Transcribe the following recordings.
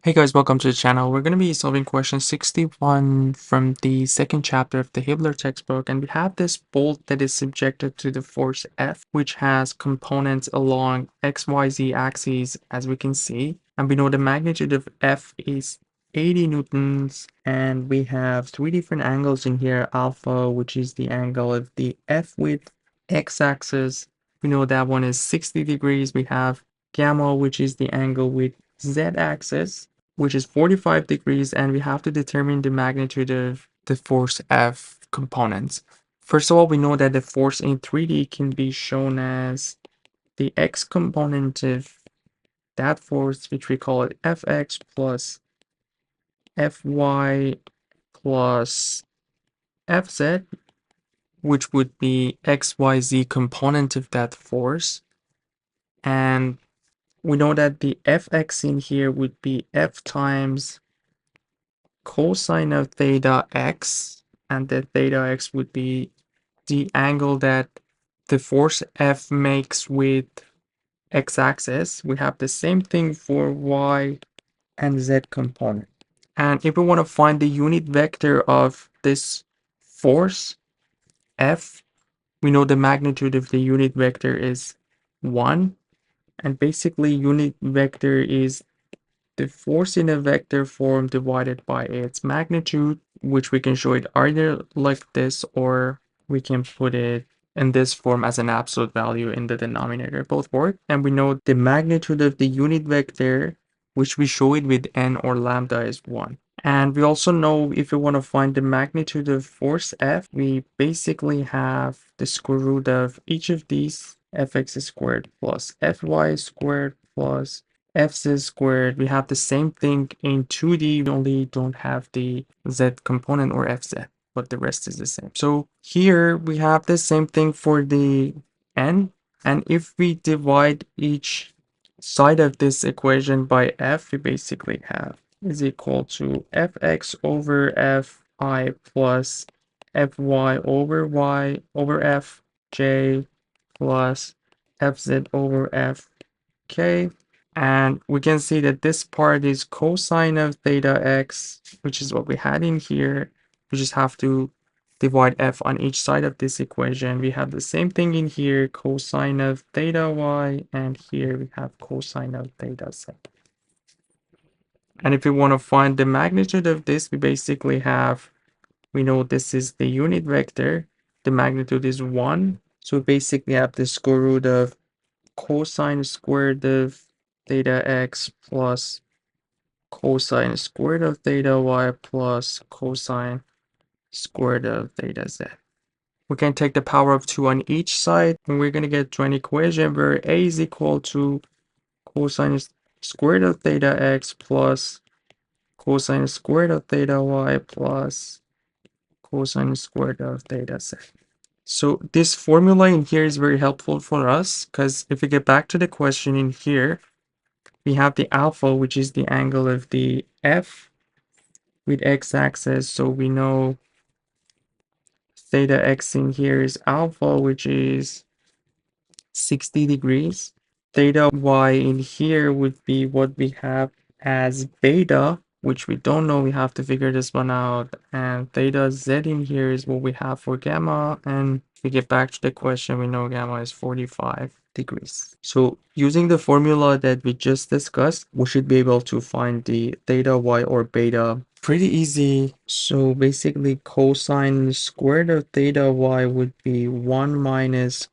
Hey guys, welcome to the channel. We're going to be solving question 61 from the second chapter of the Hibbeler textbook, and we have this bolt that is subjected to the force F, which has components along XYZ axes, as we can see, and we know the magnitude of F is 80 newtons, and we have three different angles in here: alpha, which is the angle of the F with x-axis. We know that one is 60 degrees. We have gamma, which is the angle with z-axis, which is 45 degrees, and we have to determine the magnitude of the force F components. First of all, we know that the force in 3D can be shown as the x component of that force, which we call it Fx plus Fy plus Fz, which would be xyz component of that force. And we know that the Fx in here would be F times cosine of theta x, and that theta x would be the angle that the force F makes with x-axis. We have the same thing for y and z component. And if we want to find the unit vector of this force F, we know the magnitude of the unit vector is 1. And basically unit vector is the force in a vector form divided by its magnitude, which we can show it either like this, or we can put it in this form as an absolute value in the denominator. Both work. And we know the magnitude of the unit vector, which we show it with n or lambda, is 1. And we also know if we want to find the magnitude of force F, we basically have the square root of each of these, fx squared plus fy squared plus fz squared. We have the same thing in 2D, we only don't have the z component or fz, but the rest is the same. So here we have the same thing for the n, and if we divide each side of this equation by f, we basically have is equal to fx over fi plus fy over y over fj plus fz over fk. And we can see that this part is cosine of theta x, which is what we had in here. We just have to divide f on each side of this equation. We have the same thing in here, cosine of theta y, and here we have cosine of theta z. And if we want to find the magnitude of this, we basically have, we know this is the unit vector. The magnitude is 1. So we basically have the square root of cosine squared of theta x plus cosine squared of theta y plus cosine squared of theta z. We can take the power of 2 on each side, and we're going to get to an equation where a is equal to cosine squared of theta x plus cosine squared of theta y plus cosine squared of theta z. So this formula in here is very helpful for us, because if we get back to the question in here, we have the alpha, which is the angle of the F with x-axis. So we know theta x in here is alpha, which is 60 degrees. Theta y in here would be what we have as beta, which we don't know. We have to figure this one out. And theta z in here is what we have for gamma. And if we get back to the question, we know gamma is 45 degrees. So using the formula that we just discussed, we should be able to find the theta y or beta pretty easy. So basically cosine squared of theta y would be 1 minus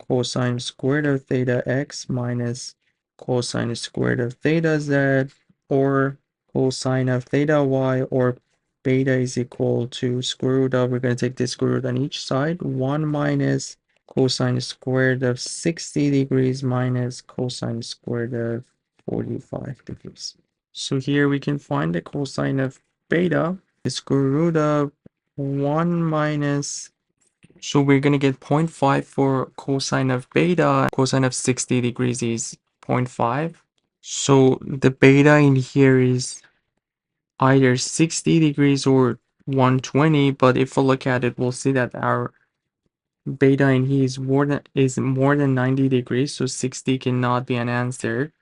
cosine squared of theta x minus cosine squared of theta z, or cosine of theta y, or beta is equal to square root of, we're going to take the square root on each side, 1 minus cosine squared of 60 degrees minus cosine squared of 45 degrees. So here we can find the cosine of beta, the square root of 1 minus, so we're going to get 0.5 for cosine of beta. Cosine of 60 degrees is 0.5. So the beta in here is either 60 degrees or 120. But if we look at it, we'll see that our beta in here is more than 90 degrees. So 60 cannot be an answer.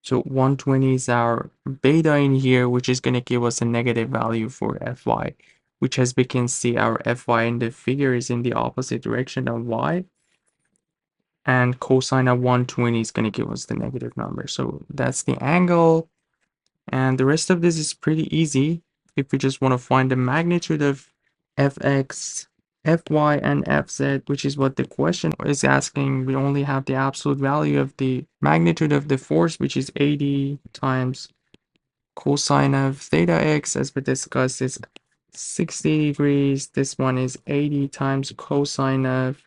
So 120 is our beta in here, which is going to give us a negative value for Fy, which, as we can see, our Fy in the figure is in the opposite direction of y. And cosine of 120 is going to give us the negative number. So that's the angle. And the rest of this is pretty easy. If we just want to find the magnitude of Fx, Fy, and Fz, which is what the question is asking, we only have the absolute value of the magnitude of the force, which is 80 times cosine of theta x, as we discussed, is 60 degrees. This one is 80 times cosine of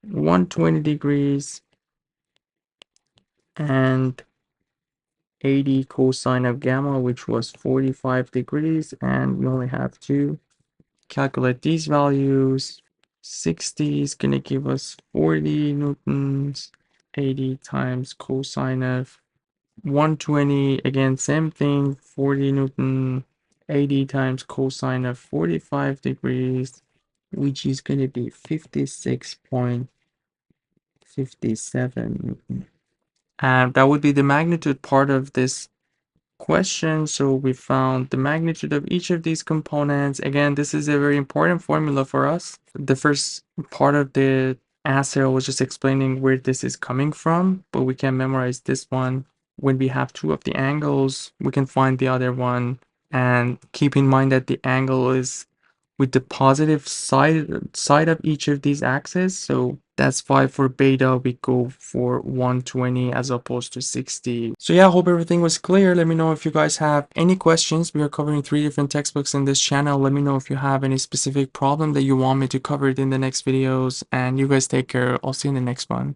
120 degrees and 80 cosine of gamma, which was 45 degrees, and we only have to calculate these values. 60 is going to give us 40 newtons. 80 times cosine of 120, again, same thing, 40 newton. 80 times cosine of 45 degrees, which is going to be 56.57 newton. And that would be the magnitude part of this question. So we found the magnitude of each of these components. Again, this is a very important formula for us. The first part of the answer was just explaining where this is coming from, but we can memorize this one. When we have two of the angles, we can find the other one. And keep in mind that the angle is with the positive side of each of these axes. So that's why for beta we go for 120 as opposed to 60. So yeah, I hope everything was clear. Let me know if you guys have any questions. We are covering 3 different textbooks in this channel. Let me know if you have any specific problem that you want me to cover it in the next videos. And you guys take care. I'll see you in the next one.